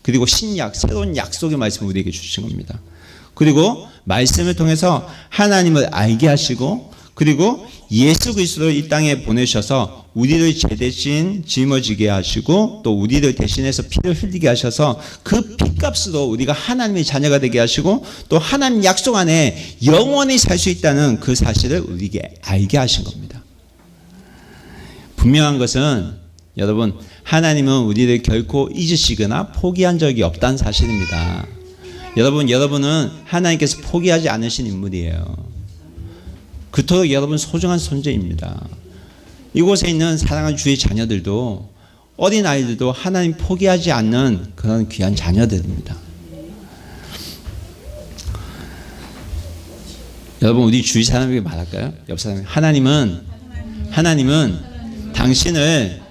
그리고 신약 새로운 약속의 말씀을 우리에게 주신 겁니다. 그리고 말씀을 통해서 하나님을 알게 하시고 그리고 예수 그리스도를 이 땅에 보내셔서 우리를 죄 대신 짊어지게 하시고 또 우리를 대신해서 피를 흘리게 하셔서 그 피값으로 우리가 하나님의 자녀가 되게 하시고 또 하나님 약속 안에 영원히 살 수 있다는 그 사실을 우리에게 알게 하신 겁니다. 분명한 것은 여러분 하나님은 우리를 결코 잊으시거나 포기한 적이 없다는 사실입니다. 여러분은 하나님께서 포기하지 않으신 인물이에요. 그토록 여러분 소중한 존재입니다. 이곳에 있는 사랑하는 주의 자녀들도 어린 아이들도 하나님 포기하지 않는 그런 귀한 자녀들입니다. 여러분 우리 주위 사람에게 말할까요? 옆 사람에게 하나님은 당신을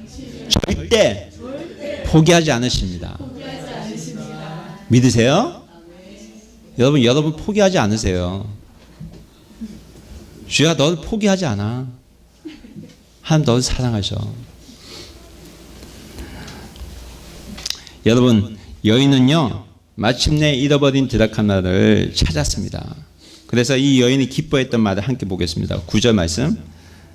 절대 포기하지 않으십니다. 믿으세요? 여러분 포기하지 않으세요. 주야 너를 포기하지 않아. 하나님 너를 사랑하셔. 여러분 여인은요 마침내 잃어버린 드라크마를 찾았습니다. 그래서 이 여인이 기뻐했던 말을 함께 보겠습니다. 9절 말씀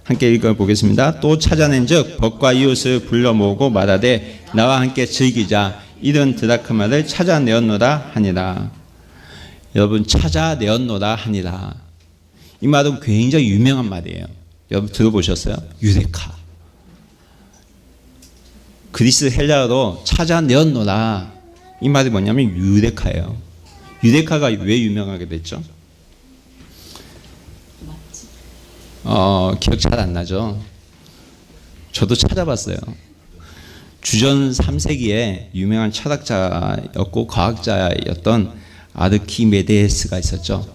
함께 읽어보겠습니다. 또 찾아낸즉 벗과 이웃을 불러 모으고 말하되 나와 함께 즐기자. 잃은 드라크마를 찾아내었노라 하니라. 여러분, 찾아내었노라 하니라. 이 말은 굉장히 유명한 말이에요. 여러분 들어보셨어요? 유레카. 그리스 헬라어로 찾아내었노라. 이 말이 뭐냐면 유레카예요. 유레카가 왜 유명하게 됐죠? 기억 잘 안 나죠? 저도 찾아봤어요. 주전 3세기에 유명한 철학자였고 과학자였던 아르키메데스가 있었죠.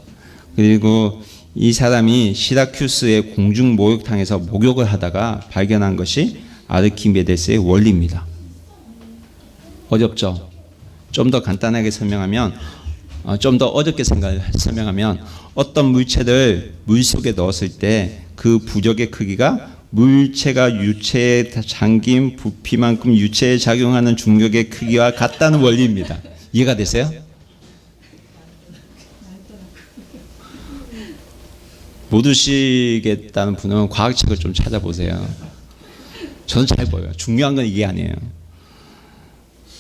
그리고 이 사람이 시라큐스의 공중 목욕탕에서 목욕을 하다가 발견한 것이 아르키메데스의 원리입니다. 어렵죠? 좀 더 간단하게 설명하면, 좀 더 어렵게 설명하면 어떤 물체를 물속에 넣었을 때 그 부적의 크기가 물체가 유체에 잠긴 부피만큼 유체에 작용하는 중력의 크기와 같다는 원리입니다. 이해가 되세요? 모르시겠다는 분은 과학책을 좀 찾아보세요. 저는 잘 보여요. 중요한 건 이게 아니에요.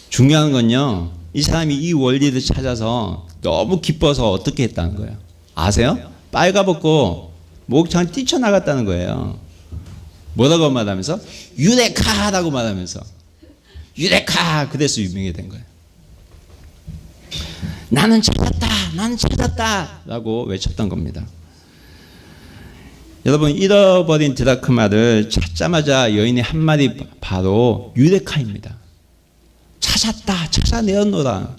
중요한 건요, 이 사람이 이 원리를 찾아서 너무 기뻐서 어떻게 했다는 거예요. 아세요? 빨가벗고 목욕탕 뛰쳐나갔다는 거예요. 뭐라고 말하면서? 유레카라고 말하면서. 유레카! 그래서 유명이 된 거예요. 나는 찾았다! 나는 찾았다! 라고 외쳤던 겁니다. 여러분, 잃어버린 드라크마를 찾자마자 여인의 한마디 바로 유레카입니다. 찾았다! 찾아내었노라.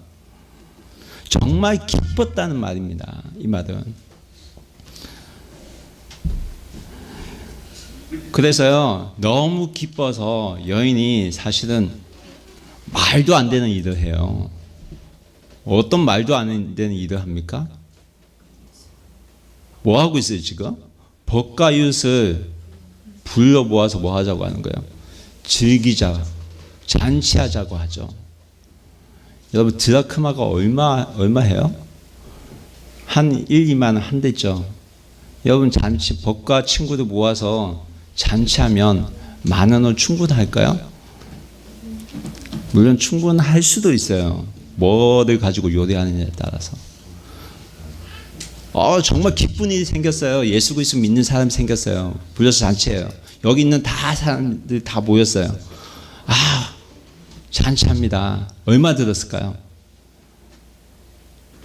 정말 기뻤다는 말입니다. 이 말은. 그래서요, 너무 기뻐서 여인이 사실은 말도 안 되는 일을 해요. 어떤 말도 안 되는 일을 합니까? 뭐 하고 있어요 지금? 벗과 이웃을 불러 모아서 뭐 하자고 하는 거예요? 즐기자, 잔치하자고 하죠. 여러분, 드라크마가 얼마 해요? 한 1, 2만 원 한대죠. 여러분, 잔치, 벗과 친구들 모아서 잔치하면 10,000원은 충분할까요? 물론 충분할 수도 있어요. 뭐를 가지고 요리하느냐에 따라서. 정말 기쁜 일이 생겼어요. 예수 그리스도 믿는 사람이 생겼어요. 불려서 잔치해요. 여기 있는 사람들 다 모였어요. 잔치합니다. 얼마 들었을까요?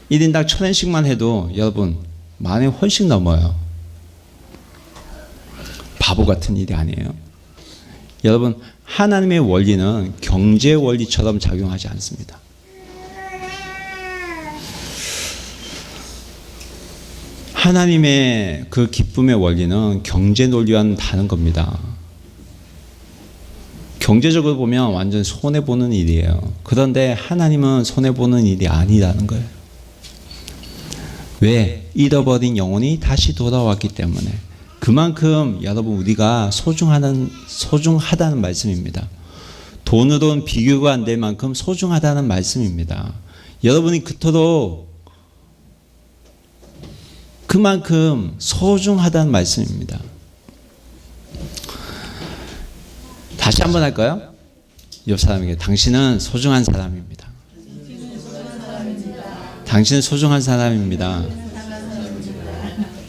1인당 1,000원씩만 해도 여러분, 10,000원 훨씬 넘어요. 바보 같은 일이 아니에요. 여러분, 하나님의 원리는 경제 원리처럼 작용하지 않습니다. 하나님의 그 기쁨의 원리는 경제 논리와는 다른 겁니다. 경제적으로 보면 완전 손해보는 일이에요. 그런데 하나님은 손해보는 일이 아니라는 거예요. 왜? 잃어버린 영혼이 다시 돌아왔기 때문에. 그만큼 여러분, 우리가 소중하다는 말씀입니다. 돈으로는 비교가 안 될 만큼 소중하다는 말씀입니다. 여러분이 그토록 그만큼 소중하다는 말씀입니다. 다시 한번 할까요? 옆 사람에게, 당신은 소중한 사람입니다. 당신은 소중한 사람입니다.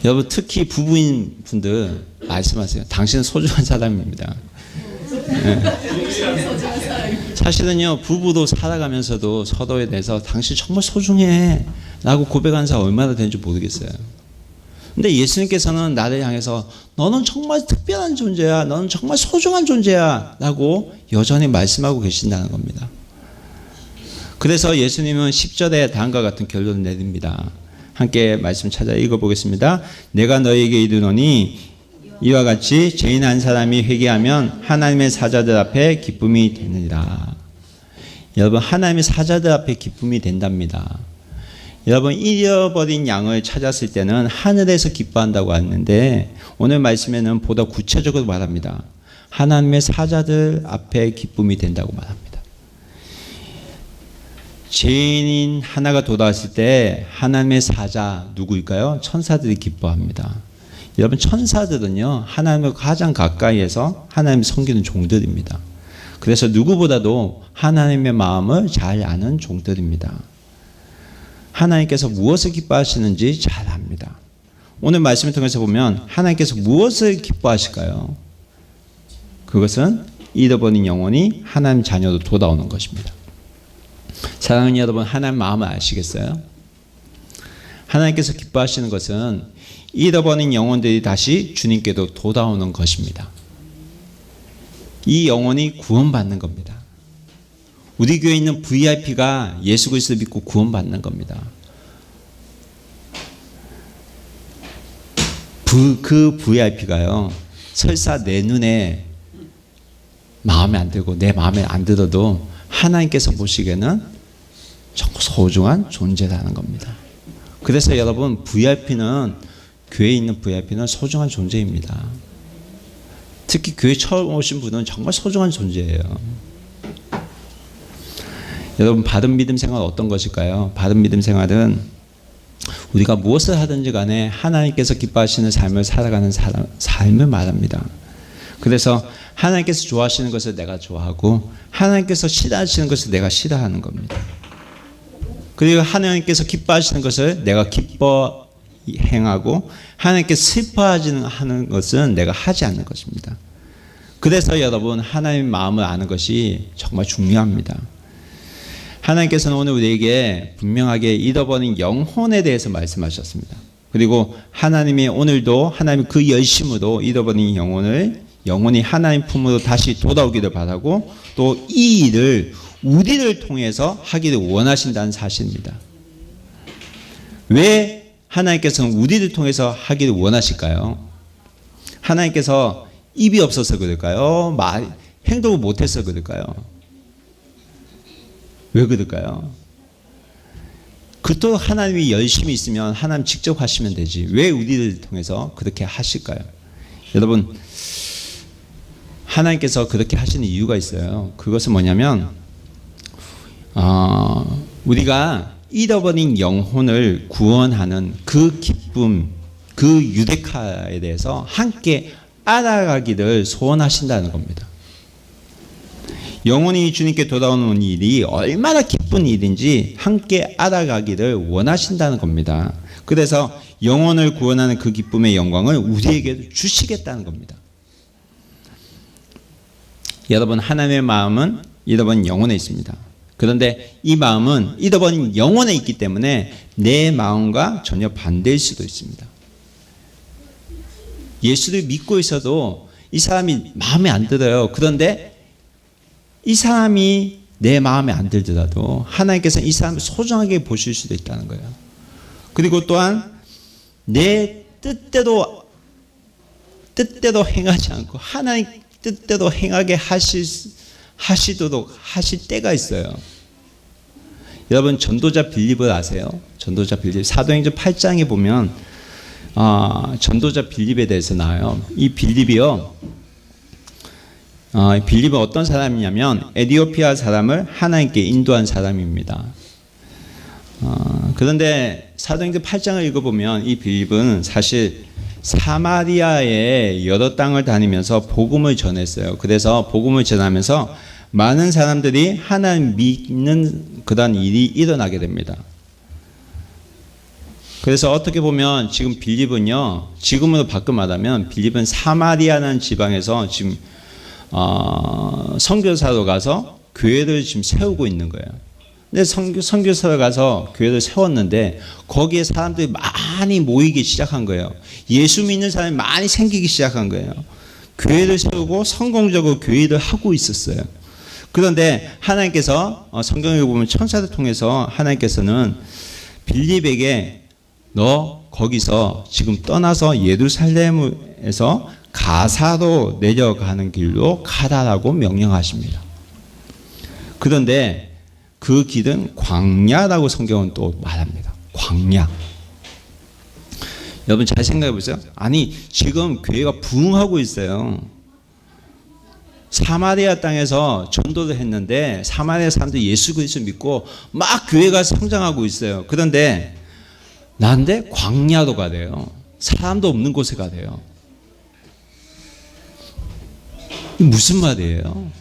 여러분, 특히 부부인 분들 말씀하세요. 당신은 소중한 사람입니다. 네. 사실은요, 부부도 살아가면서도 서로에 대해서 당신 정말 소중해 라고 고백하는 사람 얼마나 되는지 모르겠어요. 근데 예수님께서는 나를 향해서 너는 정말 특별한 존재야, 너는 정말 소중한 존재야 라고 여전히 말씀하고 계신다는 겁니다. 그래서 예수님은 10절에 다음과 같은 결론을 내립니다. 함께 말씀 찾아 읽어보겠습니다. 내가 너희에게 이르노니 이와 같이 죄인 한 사람이 회개하면 하나님의 사자들 앞에 기쁨이 되느니라. 여러분, 하나님의 사자들 앞에 기쁨이 된답니다. 여러분, 잃어버린 양을 찾았을 때는 하늘에서 기뻐한다고 하는데, 오늘 말씀에는 보다 구체적으로 말합니다. 하나님의 사자들 앞에 기쁨이 된다고 말합니다. 죄인인 하나가 돌아왔을 때 하나님의 사자 누구일까요? 천사들이 기뻐합니다. 여러분, 천사들은요 하나님과 가장 가까이에서 하나님을 섬기는 종들입니다. 그래서 누구보다도 하나님의 마음을 잘 아는 종들입니다. 하나님께서 무엇을 기뻐하시는지 잘 압니다. 오늘 말씀을 통해서 보면 하나님께서 무엇을 기뻐하실까요? 그것은 잃어버린 영혼이 하나님 자녀로 돌아오는 것입니다. 사랑하는 여러분, 하나님 마음을 아시겠어요? 하나님께서 기뻐하시는 것은 잃어버린 영혼들이 다시 주님께로 돌아오는 것입니다. 이 영혼이 구원받는 겁니다. 우리 교회에 있는 VIP가 예수 그리스도를 믿고 구원받는 겁니다. 그 VIP가요 설사 내 눈에 마음에 안 들고 내 마음에 안 들어도 하나님께서 보시기에는 정말 소중한 존재라는 겁니다. 그래서 여러분, VIP는, 교회에 있는 VIP는 소중한 존재입니다. 특히 교회 처음 오신 분은 정말 소중한 존재예요. 여러분, 바른 믿음 생활은 어떤 것일까요? 바른 믿음 생활은 우리가 무엇을 하든지 간에 하나님께서 기뻐하시는 삶을 살아가는 삶을 말합니다. 그래서 하나님께서 좋아하시는 것을 내가 좋아하고 하나님께서 싫어하시는 것을 내가 싫어하는 겁니다. 그리고 하나님께서 기뻐하시는 것을 내가 기뻐 행하고 하나님께서 슬퍼하는 것은 내가 하지 않는 것입니다. 그래서 여러분, 하나님의 마음을 아는 것이 정말 중요합니다. 하나님께서는 오늘 우리에게 분명하게 잃어버린 영혼에 대해서 말씀하셨습니다. 그리고 하나님이 오늘도 하나님 그 열심으로 잃어버린 영혼이 하나님 품으로 다시 돌아오기를 바라고 또 이 일을 우리를 통해서 하기를 원하신다는 사실입니다. 왜 하나님께서는 우리를 통해서 하기를 원하실까요? 하나님께서 입이 없어서 그럴까요? 행동을 못해서 그럴까요? 왜 그럴까요? 그토록 하나님이 열심히 있으면 하나님 직접 하시면 되지. 왜 우리를 통해서 그렇게 하실까요? 여러분, 하나님께서 그렇게 하시는 이유가 있어요. 그것은 뭐냐면 우리가 잃어버린 영혼을 구원하는 그 기쁨, 그 유대카에 대해서 함께 알아가기를 소원하신다는 겁니다. 영혼이 주님께 돌아오는 일이 얼마나 기쁜 일인지 함께 알아가기를 원하신다는 겁니다. 그래서 영혼을 구원하는 그 기쁨의 영광을 우리에게 주시겠다는 겁니다. 여러분, 하나님의 마음은 잃어버린 영혼에 있습니다. 그런데 이 마음은 잃어버린 영혼에 있기 때문에 내 마음과 전혀 반대일 수도 있습니다. 예수를 믿고 있어도 이 사람이 마음에 안 들어요. 그런데 이 사람이 내 마음에 안 들더라도 하나님께서 이 사람을 소중하게 보실 수도 있다는 거예요. 그리고 또한 내 뜻대로 행하지 않고 하나님 뜻대로 행하게 하시도록 하실 때가 있어요. 여러분, 전도자 빌립을 아세요? 전도자 빌립, 사도행전 8장에 보면 전도자 빌립에 대해서 나와요. 이 빌립이요, 빌립은 어떤 사람이냐면 에티오피아 사람을 하나님께 인도한 사람입니다. 그런데 사도행전 8장을 읽어보면 이 빌립은 사실 사마리아의 여러 땅을 다니면서 복음을 전했어요. 그래서 복음을 전하면서 많은 사람들이 하나님 믿는 그런 일이 일어나게 됩니다. 그래서 어떻게 보면 지금 빌립은요, 지금으로 바꿔 말하면 빌립은 사마리아라는 지방에서 지금 선교사로 가서 교회를 지금 세우고 있는 거예요. 근데 선교사로 가서 교회를 세웠는데 거기에 사람들이 많이 모이기 시작한 거예요. 예수 믿는 사람이 많이 생기기 시작한 거예요. 교회를 세우고 성공적으로 교회를 하고 있었어요. 그런데 하나님께서 성경에 보면 천사를 통해서 하나님께서는 빌립에게 너 거기서 지금 떠나서 예루살렘에서 가사로 내려가는 길로 가라라고 명령하십니다. 그런데 그 길은 광야라고 성경은 또 말합니다. 광야. 여러분 잘 생각해 보세요. 아니 지금 교회가 부흥하고 있어요. 사마리아 땅에서 전도를 했는데 사마리아 사람들이 예수 그리스도 믿고 막 교회가 성장하고 있어요. 그런데 난데 광야로 가래요. 사람도 없는 곳에 가래요. 이 무슨 말이에요?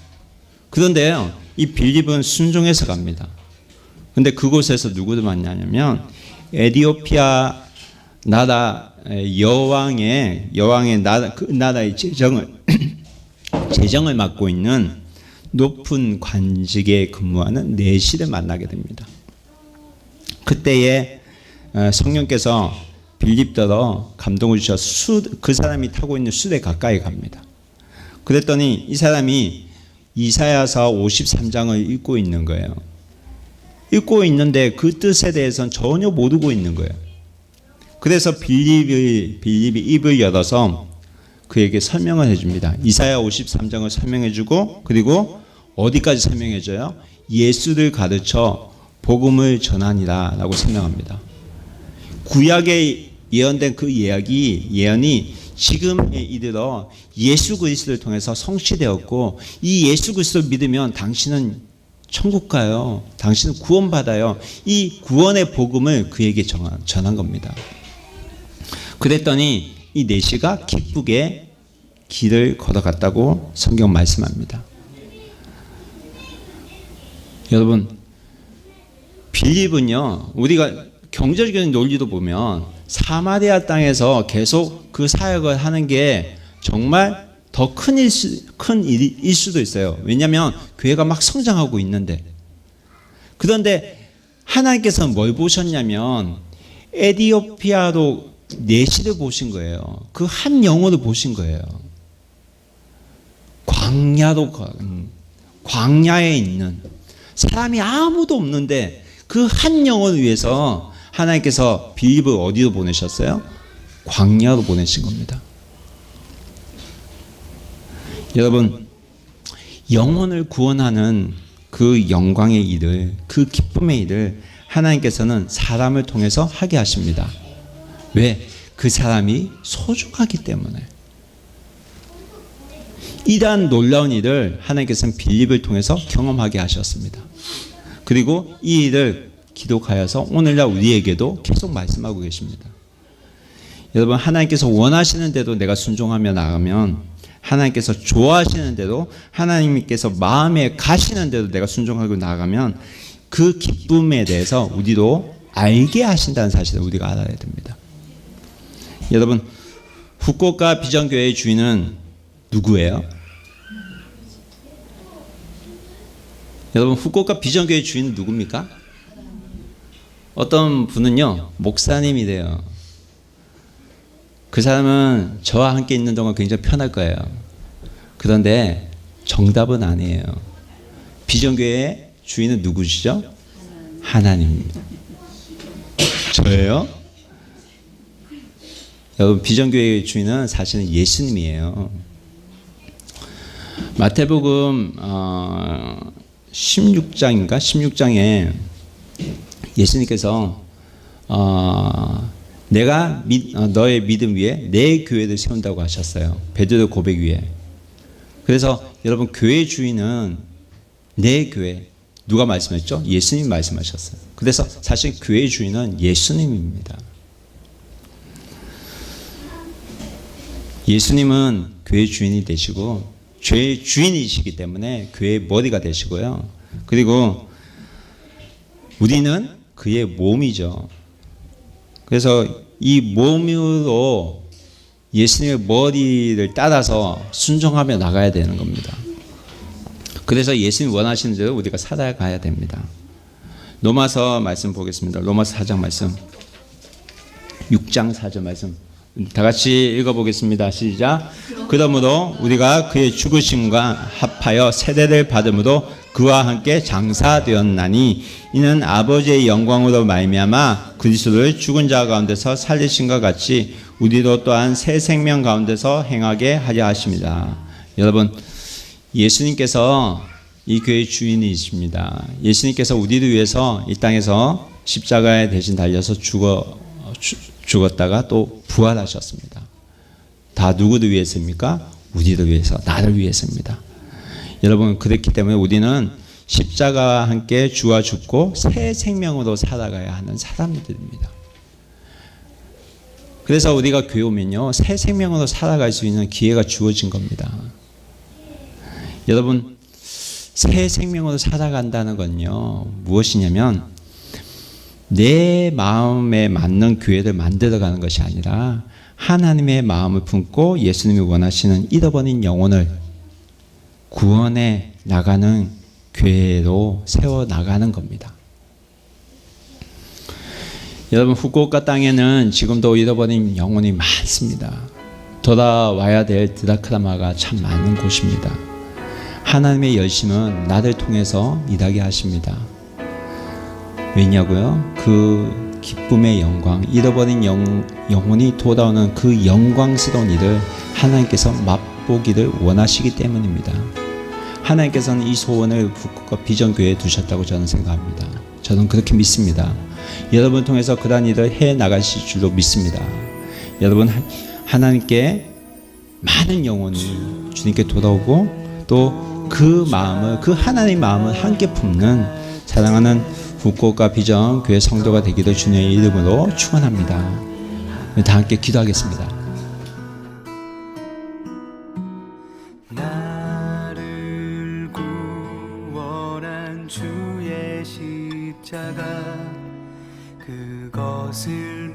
그런데요, 이 빌립은 순종해서 갑니다. 근데 그곳에서 누구를 만나냐면 에디오피아 나라 여왕의 나라, 그 나라의 재정을 맡고 있는 높은 관직에 근무하는 내시를 만나게 됩니다. 그때에 성령께서 빌립더러 감동을 주셔서 그 사람이 타고 있는 숫에 가까이 갑니다. 그랬더니 이 사람이 이사야서 53장을 읽고 있는 거예요. 읽고 있는데 그 뜻에 대해서는 전혀 모르고 있는 거예요. 그래서 빌립이 입을 열어서 그에게 설명을 해줍니다. 이사야 53장을 설명해주고, 그리고 어디까지 설명해줘요? 예수를 가르쳐 복음을 전하니라 라고 설명합니다. 구약에 예언된 그 예언이 지금에 이르러 예수 그리스도를 통해서 성취되었고, 이 예수 그리스도를 믿으면 당신은 천국 가요. 당신은 구원받아요. 이 구원의 복음을 그에게 전한 겁니다. 그랬더니 이 내시가 기쁘게 길을 걸어갔다고 성경 말씀합니다. 여러분, 빌립은요, 우리가 경제적인 논리도 보면 사마리아 땅에서 계속 그 사역을 하는 게 정말 더 큰 일일 수도 있어요. 왜냐하면 교회가 막 성장하고 있는데. 그런데 하나님께서는 뭘 보셨냐면 에디오피아로 내시를 보신 거예요. 그 한 영혼을 보신 거예요. 광야에 있는 사람이 아무도 없는데 그 한 영혼을 위해서 하나님께서 빌립을 어디로 보내셨어요? 광야로 보내신 겁니다. 여러분, 영혼을 구원하는 그 영광의 일을, 그 기쁨의 일을 하나님께서는 사람을 통해서 하게 하십니다. 왜? 그 사람이 소중하기 때문에. 이러한 놀라운 일을 하나님께서는 빌립을 통해서 경험하게 하셨습니다. 그리고 이 일을 기록하여서 오늘날 우리에게도 계속 말씀하고 계십니다. 여러분, 하나님께서 원하시는 대로 내가 순종하며 나가면, 하나님께서 좋아하시는 대로, 하나님께서 마음에 가시는 대로 내가 순종하고 나가면 그 기쁨에 대해서 우리도 알게 하신다는 사실을 우리가 알아야 됩니다. 여러분, 후쿠오카 비전교회의 주인은 누구예요? 여러분, 후쿠오카 비전교회의 주인은 누굽니까? 어떤 분은요, 목사님이래요. 그 사람은 저와 함께 있는 동안 굉장히 편할 거예요. 그런데 정답은 아니에요. 비전교회의 주인은 누구시죠? 하나님입니다. 저예요? 여러분, 비전교회의 주인은 사실은 예수님이에요. 마태복음 16장인가? 16장에 예수님께서 내가 너의 믿음 위에 내 교회를 세운다고 하셨어요. 베드로 고백 위에. 그래서 여러분, 교회 주인은 내 교회. 누가 말씀했죠? 예수님 말씀하셨어요. 그래서 사실 교회 주인은 예수님입니다. 예수님은 교회 주인이 되시고 죄의 주인이시기 때문에 교회의 머리가 되시고요. 그리고 우리는 그의 몸이죠. 그래서 이 몸으로 예수님의 머리를 따라서 순종하며 나가야 되는 겁니다. 그래서 예수님 원하시는 대로 우리가 살아가야 됩니다. 로마서 말씀 보겠습니다. 로마서 4장 말씀, 6장 4절 말씀 다 같이 읽어보겠습니다. 시작. 그러므로 우리가 그의 죽으심과 합하여 세례를 받음으로 그와 함께 장사되었나니 이는 아버지의 영광으로 말미암아 그리스도를 죽은 자 가운데서 살리신과 같이 우리도 또한 새 생명 가운데서 행하게 하려 하십니다. 여러분, 예수님께서 이 교회의 주인이십니다. 예수님께서 우리를 위해서 이 땅에서 십자가에 대신 달려서 죽었다가 또 부활하셨습니다. 다 누구를 위해서입니까? 우리를 위해서, 나를 위해서입니다. 여러분, 그렇기 때문에 우리는 십자가와 함께 주와 죽고 새 생명으로 살아가야 하는 사람들입니다. 그래서 우리가 교회 오면요, 새 생명으로 살아갈 수 있는 기회가 주어진 겁니다. 여러분, 새 생명으로 살아간다는 건요, 무엇이냐면 내 마음에 맞는 교회를 만들어가는 것이 아니라 하나님의 마음을 품고 예수님이 원하시는 잃어버린 영혼을 구원해 나가는 교회로 세워나가는 겁니다. 여러분, 후쿠오카 땅에는 지금도 잃어버린 영혼이 많습니다. 돌아와야 될 드라크라마가 참 많은 곳입니다. 하나님의 열심은 나를 통해서 일하게 하십니다. 왜냐고요? 그 기쁨의 영광, 잃어버린 영혼이 돌아오는 그 영광스러운 일을 하나님께서 맛보기를 원하시기 때문입니다. 하나님께서는 이 소원을 후쿠오카 비전교회에 두셨다고 저는 생각합니다. 저는 그렇게 믿습니다. 여러분 통해서 그러한 일을 해 나가실 줄로 믿습니다. 여러분, 하나님께 많은 영혼이 주님께 돌아오고 또 그 마음을, 그 하나님의 마음을 함께 품는 사랑하는 후쿠오카 비전 교회 성도가 되기를 주님의 이름으로 축원합니다. 다 함께 기도하겠습니다. 나를 구원한 주의 십자가, 그것을